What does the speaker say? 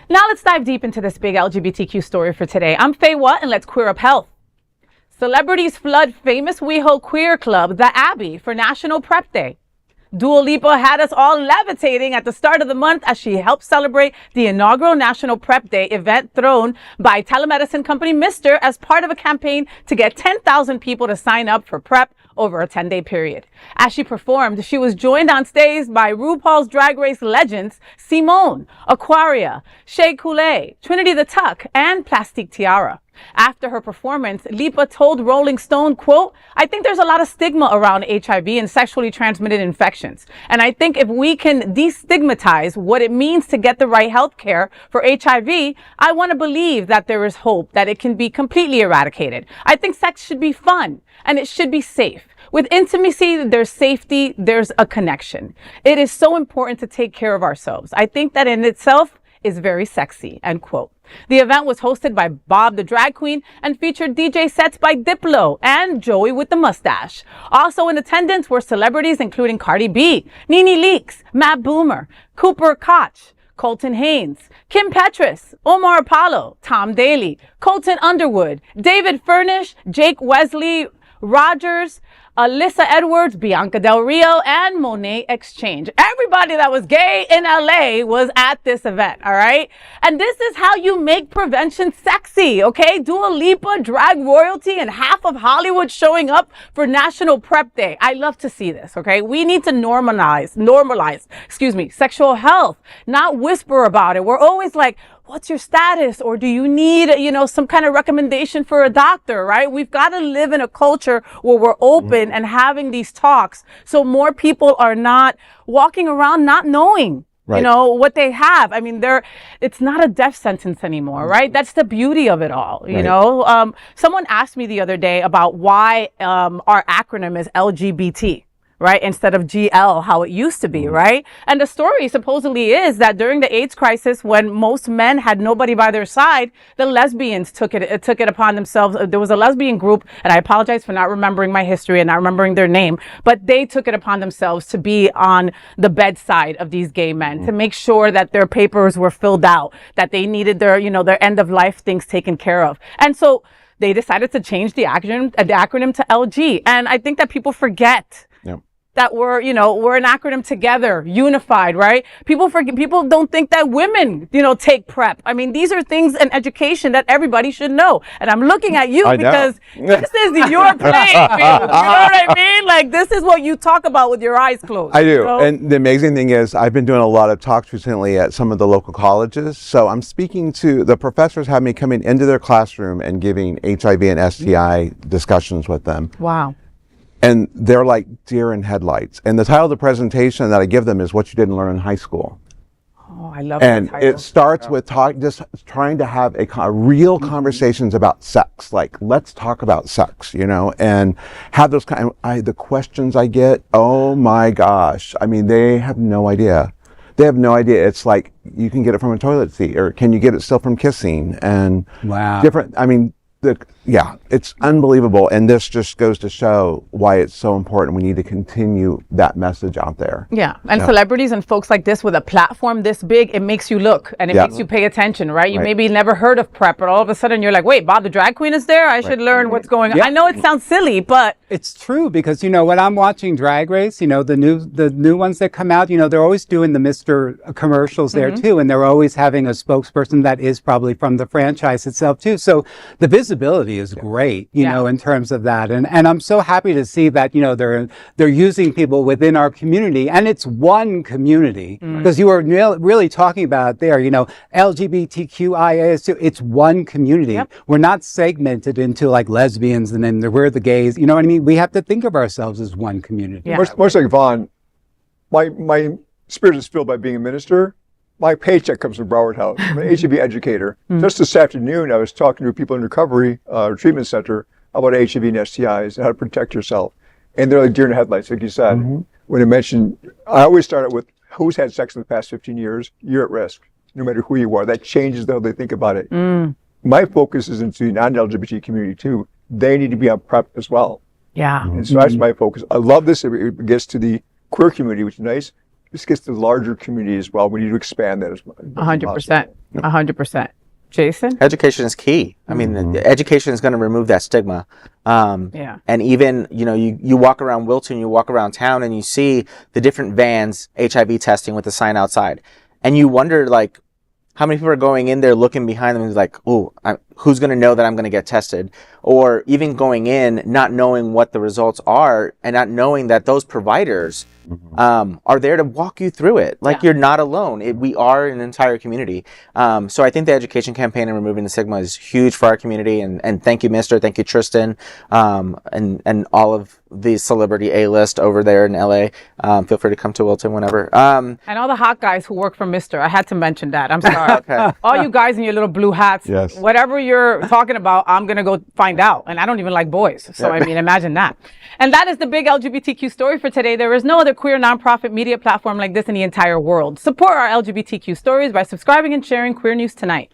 Now let's dive deep into this big LGBTQ story for today. I'm Faye Watt, and let's queer up health. Celebrities flood famous WeHo queer club, the Abbey, for National PrEP Day. Dua Lipa had us all levitating at the start of the month as she helped celebrate the inaugural National PrEP Day event thrown by telemedicine company MISTR as part of a campaign to get 10,000 people to sign up for PrEP over a 10-day period. As she performed, she was joined on stage by RuPaul's Drag Race legends Symone, Aquaria, Shea Couleé, Trinity the Tuck, and Plastique Tiara. After her performance, Lipa told Rolling Stone, quote, "I think there's a lot of stigma around HIV and sexually transmitted infections. And I think if we can de-stigmatize what it means to get the right health care for HIV, I want to believe that there is hope that it can be completely eradicated. I think sex should be fun and it should be safe. With intimacy, there's safety, there's a connection. It is so important to take care of ourselves. I think that in itself is very sexy," end quote. The event was hosted by Bob the Drag Queen and featured DJ sets by Diplo and Joey with the Mustache. Also in attendance were celebrities including Cardi B, Nene Leakes, Matt Boomer, Cooper Koch, Colton Haynes, Kim Petras, Omar Apollo, Tom Daly, Colton Underwood, David Furnish, Jake Wesley Rogers, Alyssa Edwards, Bianca Del Rio, and Monet Exchange. Everybody that was gay in LA was at this event, all right? And this is how you make prevention sexy, okay? Dua Lipa, drag royalty, and half of Hollywood showing up for National PrEP Day. I love to see this, okay? We need to normalize, sexual health, not whisper about it. We're always like, what's your status? Or do you need, some kind of recommendation for a doctor, right? We've got to live in a culture where we're open and having these talks so more people are not walking around not knowing, what they have. I mean, it's not a death sentence anymore, right? That's the beauty of it all, you know? Someone asked me the other day about why our acronym is LGBT. Right? Instead of GL, how it used to be, right? And the story supposedly is that during the AIDS crisis, when most men had nobody by their side, the lesbians took it upon themselves. There was a lesbian group, and I apologize for not remembering my history and not remembering their name, but they took it upon themselves to be on the bedside of these gay men, to make sure that their papers were filled out, that they needed their end of life things taken care of. And so they decided to change the acronym to LG. And I think that people forget that we're an acronym together, unified, right? People don't think that women, take PrEP. I mean, these are things in education that everybody should know. And I'm looking at you because this is your playing field. You know what I mean? Like, this is what you talk about with your eyes closed. I do. And the amazing thing is I've been doing a lot of talks recently at some of the local colleges. So I'm speaking to the professors, have me coming into their classroom and giving HIV and STI discussions with them. Wow. And they're like deer in headlights. And the title of the presentation that I give them is What You Didn't Learn in High School. Oh, I love that title. And it starts with just trying to have a real conversations about sex. Like, let's talk about sex, and have those the questions I get, oh my gosh. I mean, they have no idea. They have no idea. It's like, you can get it from a toilet seat, or can you get it still from kissing? And different, it's unbelievable, and this just goes to show why it's so important. We need to continue that message out there. Yeah, and celebrities and folks like this with a platform this big, it makes you look, and it makes you pay attention, right? You maybe never heard of PrEP, but all of a sudden you're like, wait, Bob the Drag Queen is there? I should learn what's going on. I know it sounds silly, but it's true, because when I'm watching Drag Race, the new ones that come out, they're always doing the MISTR commercials there too, and they're always having a spokesperson that is probably from the franchise itself too. So the visibility is great, in terms of that. And I'm so happy to see that, they're using people within our community, and it's one community, because you were really talking about there, LGBTQIA, it's one community. We're not segmented into like lesbians and then we're the gays, you know what I mean? We have to think of ourselves as one community. Much like Vaughn, my spirit is filled by being a minister. My paycheck comes from Broward House. I'm an HIV educator. Just this afternoon, I was talking to people in recovery treatment center about HIV and STIs and how to protect yourself. And they're like deer in the headlights, like you said. When I mentioned, I always start out with who's had sex in the past 15 years, you're at risk, no matter who you are. That changes how they think about it. My focus is into the non-LGBT community too. They need to be on PrEP as well. Yeah. And so that's my focus. I love this. It gets to the queer community, which is nice. This gets to the larger community as well. We need to expand that as well. 100%. 100%. Jason? Education is key. I mean, education is going to remove that stigma. Yeah. And even, you walk around Wilton, you walk around town and you see the different vans, HIV testing with the sign outside. And you wonder, like, how many people are going in there looking behind them and like, oh, who's going to know that I'm going to get tested? Or even going in, not knowing what the results are and not knowing that those providers are there to walk you through it. Like, you're not alone. We are an entire community. So I think the education campaign and removing the stigma is huge for our community. And thank you, MISTR. Thank you, Tristan. And all of the celebrity A-list over there in LA. Feel free to come to Wilton whenever. And all the hot guys who work for MISTR. I had to mention that. I'm sorry. Okay. All you guys in your little blue hats. Yes. Whatever you're talking about, I'm going to go find out. And I don't even like boys. So, I mean, imagine that. And that is the big LGBTQ story for today. There is no other queer nonprofit media platform like this in the entire world. Support our LGBTQ stories by subscribing and sharing Queer News Tonight.